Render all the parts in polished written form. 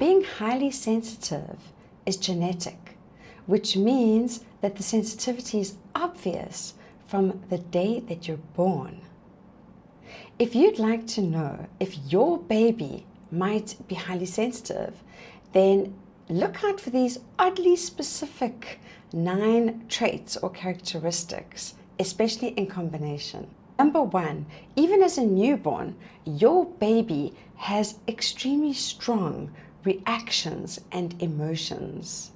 Being highly sensitive is genetic, which means that the sensitivity is obvious from the day that you're born. If you'd like to know if your baby might be highly sensitive, then look out for these oddly specific 9 traits or characteristics, especially in combination. Number 1, even as a newborn, your baby has extremely strong reactions and emotions.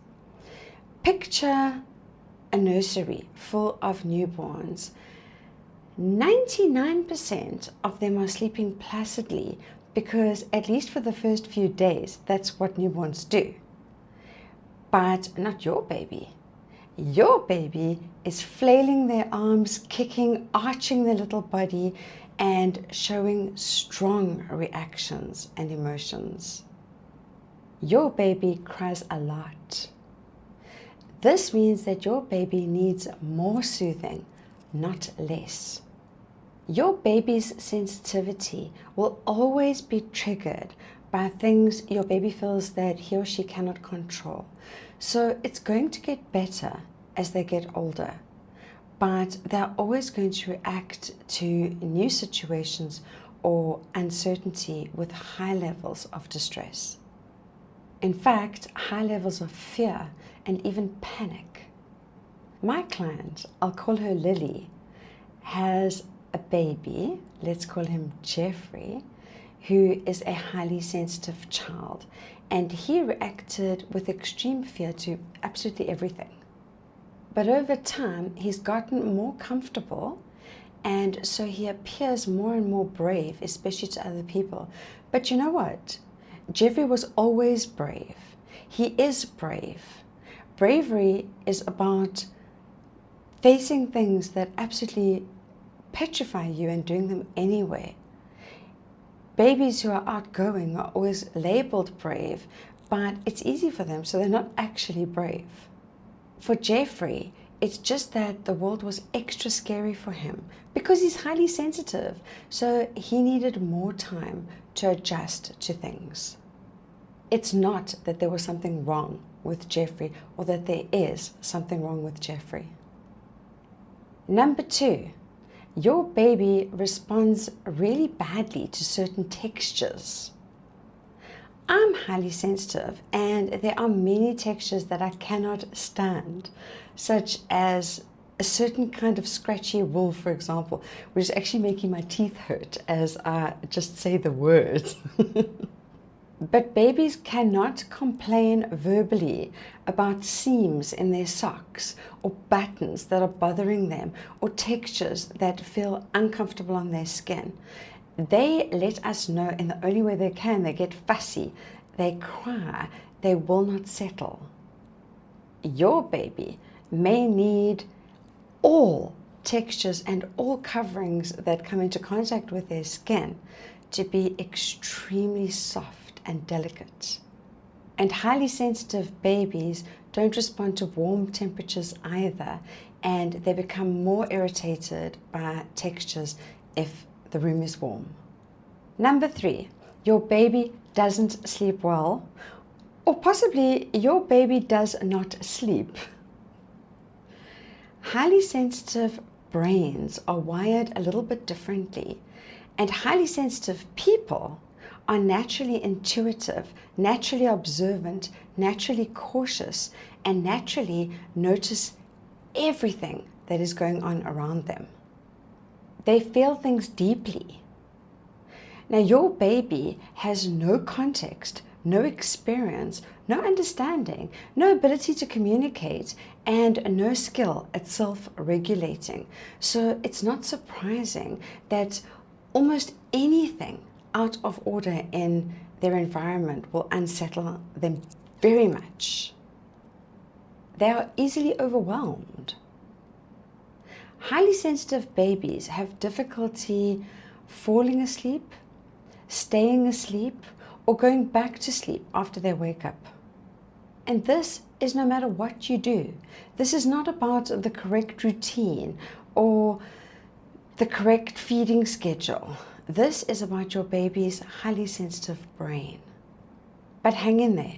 Picture a nursery full of newborns. 99% of them are sleeping placidly because, at least for the first few days, that's what newborns do. But not your baby. Your baby is flailing their arms, kicking, arching their little body, and showing strong reactions and emotions. Your baby cries a lot. This means that your baby needs more soothing, not less. Your baby's sensitivity will always be triggered by things your baby feels that he or she cannot control. So it's going to get better as they get older, but they're always going to react to new situations or uncertainty with high levels of distress. In fact, high levels of fear and even panic. My client, I'll call her Lily, has a baby, let's call him Jeffrey, who is a highly sensitive child, and he reacted with extreme fear to absolutely everything. But over time, he's gotten more comfortable, and so he appears more and more brave, especially to other people. But you know what? Jeffrey was always brave. He is brave. Bravery is about facing things that absolutely petrify you and doing them anyway. Babies who are outgoing are always labeled brave, but it's easy for them, so they're not actually brave. For Jeffrey, it's just that the world was extra scary for him because he's highly sensitive, so he needed more time to adjust to things. It's not that there was something wrong with Jeffrey or that there is something wrong with Jeffrey. Number 2, your baby responds really badly to certain textures. I'm highly sensitive, and there are many textures that I cannot stand, such as a certain kind of scratchy wool, for example, which is actually making my teeth hurt as I just say the word. But babies cannot complain verbally about seams in their socks or buttons that are bothering them or textures that feel uncomfortable on their skin. They let us know in the only way they can. They get fussy, they cry, they will not settle. Your baby may need all textures and all coverings that come into contact with their skin to be extremely soft and delicate. And highly sensitive babies don't respond to warm temperatures either, and they become more irritated by textures if the room is warm. Number 3, your baby doesn't sleep well, or possibly your baby does not sleep. Highly sensitive brains are wired a little bit differently, and highly sensitive people are naturally intuitive, naturally observant, naturally cautious, and naturally notice everything that is going on around them. They feel things deeply. Now, your baby has no context, no experience, no understanding, no ability to communicate, and no skill at self-regulating. So it's not surprising that almost anything out of order in their environment will unsettle them very much. They are easily overwhelmed. Highly sensitive babies have difficulty falling asleep, staying asleep, or going back to sleep after they wake up. And this is no matter what you do. This is not about the correct routine or the correct feeding schedule. This is about your baby's highly sensitive brain. But hang in there.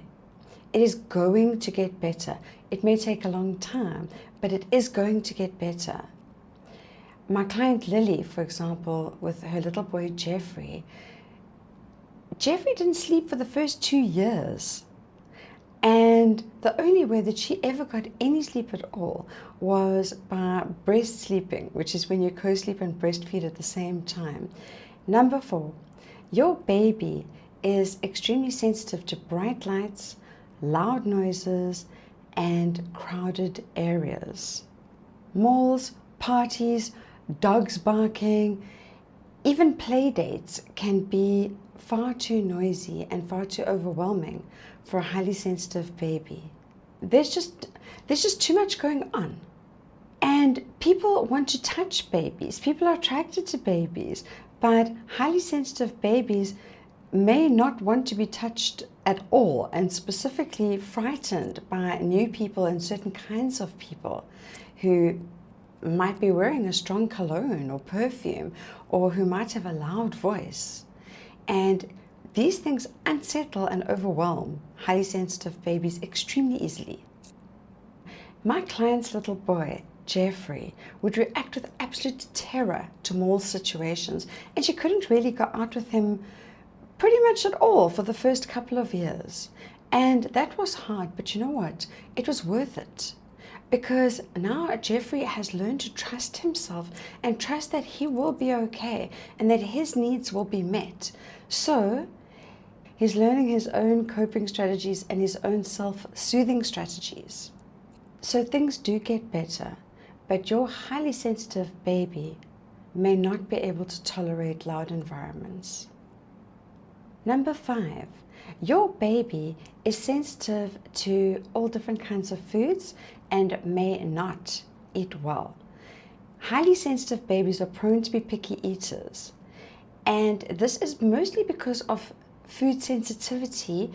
It is going to get better. It may take a long time, but it is going to get better. My client Lily, for example, with her little boy Jeffrey didn't sleep for the first 2 years. And the only way that she ever got any sleep at all was by breast sleeping, which is when you co-sleep and breastfeed at the same time. Number 4, your baby is extremely sensitive to bright lights, loud noises, and crowded areas. Malls, parties, dogs barking, even play dates can be far too noisy and far too overwhelming for a highly sensitive baby. There's just too much going on. And people want to touch babies. People are attracted to babies, but highly sensitive babies may not want to be touched at all, and specifically frightened by new people and certain kinds of people who might be wearing a strong cologne or perfume, or who might have a loud voice. And these things unsettle and overwhelm highly sensitive babies extremely easily. My client's little boy, Jeffrey, would react with absolute terror to mall situations, and she couldn't really go out with him pretty much at all for the first couple of years. And that was hard, but you know what? It was worth it. Because now Jeffrey has learned to trust himself and trust that he will be okay and that his needs will be met. So he's learning his own coping strategies and his own self-soothing strategies. So things do get better, but your highly sensitive baby may not be able to tolerate loud environments. Number 5, your baby is sensitive to all different kinds of foods and may not eat well. Highly sensitive babies are prone to be picky eaters. And this is mostly because of food sensitivity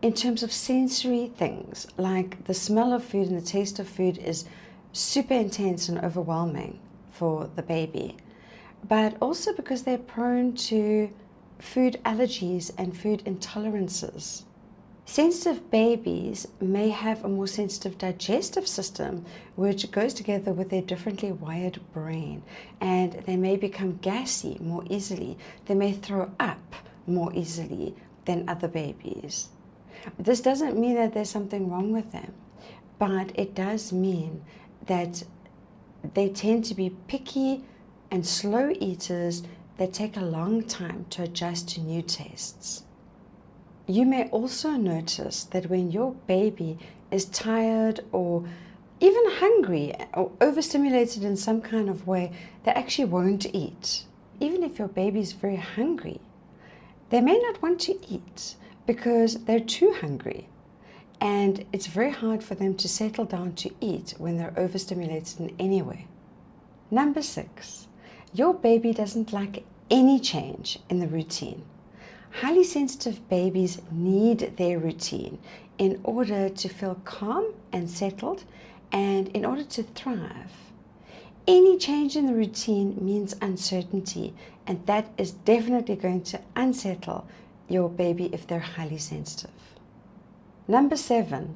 in terms of sensory things, like the smell of food and the taste of food is super intense and overwhelming for the baby. But also because they're prone to food allergies and food intolerances. Sensitive babies may have a more sensitive digestive system, which goes together with their differently wired brain, and they may become gassy more easily. They may throw up more easily than other babies. This doesn't mean that there's something wrong with them, but it does mean that they tend to be picky and slow eaters that take a long time to adjust to new tastes. You may also notice that when your baby is tired or even hungry or overstimulated in some kind of way, they actually won't eat. Even if your baby is very hungry, they may not want to eat because they're too hungry. And it's very hard for them to settle down to eat when they're overstimulated in any way. Number 6, your baby doesn't like any change in the routine. Highly sensitive babies need their routine in order to feel calm and settled and in order to thrive. Any change in the routine means uncertainty, and that is definitely going to unsettle your baby if they're highly sensitive. Number 7,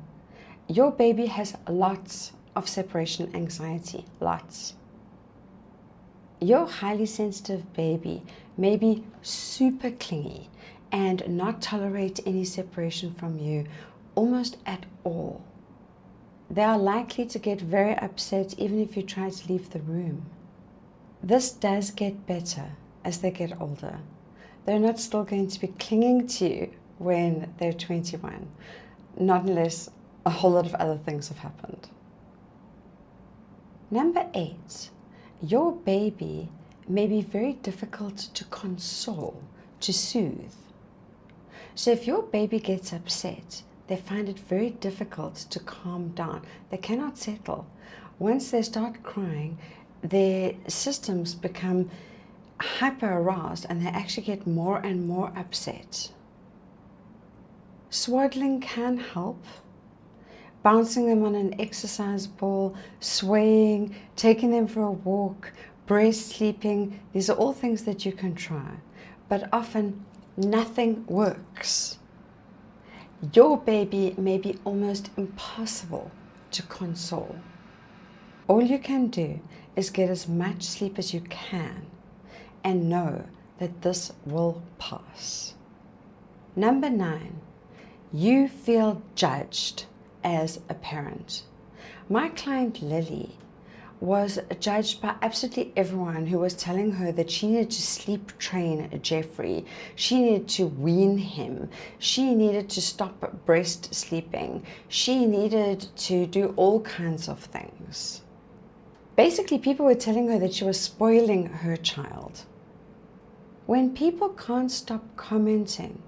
your baby has lots of separation anxiety, lots. Your highly sensitive baby may be super clingy and not tolerate any separation from you almost at all. They are likely to get very upset even if you try to leave the room. This does get better as they get older. They're not still going to be clinging to you when they're 21, not unless a whole lot of other things have happened. Number 8, your baby may be very difficult to console, to soothe. So if your baby gets upset, they find it very difficult to calm down. They cannot settle. Once they start crying, their systems become hyper aroused and they actually get more and more upset. Swaddling can help. Bouncing them on an exercise ball, swaying, taking them for a walk, breast sleeping, these are all things that you can try. But often nothing works. Your baby may be almost impossible to console. All you can do is get as much sleep as you can and know that this will pass. Number 9, you feel judged as a parent. My client Lily was judged by absolutely everyone who was telling her that she needed to sleep train Jeffrey, she needed to wean him, she needed to stop breast sleeping, she needed to do all kinds of things. Basically, people were telling her that she was spoiling her child. When people can't stop commenting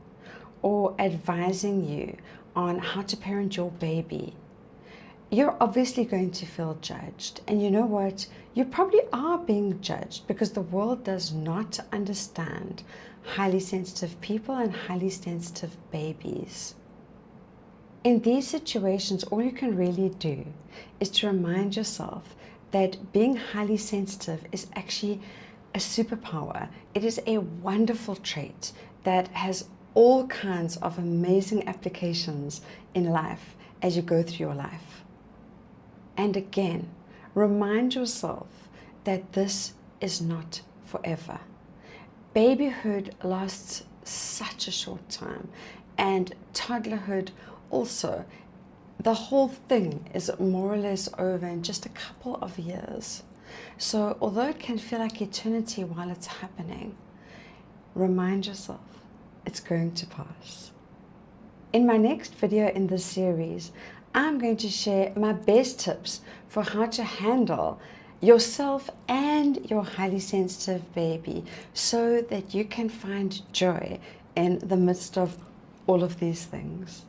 or advising you on how to parent your baby, you're obviously going to feel judged. And you know what? You probably are being judged because the world does not understand highly sensitive people and highly sensitive babies. In these situations, all you can really do is to remind yourself that being highly sensitive is actually a superpower. It is a wonderful trait that has all kinds of amazing applications in life as you go through your life. And again, remind yourself that this is not forever. Babyhood lasts such a short time, and toddlerhood also. The whole thing is more or less over in just a couple of years. So although it can feel like eternity while it's happening, remind yourself it's going to pass. In my next video in this series, I'm going to share my best tips for how to handle yourself and your highly sensitive baby so that you can find joy in the midst of all of these things.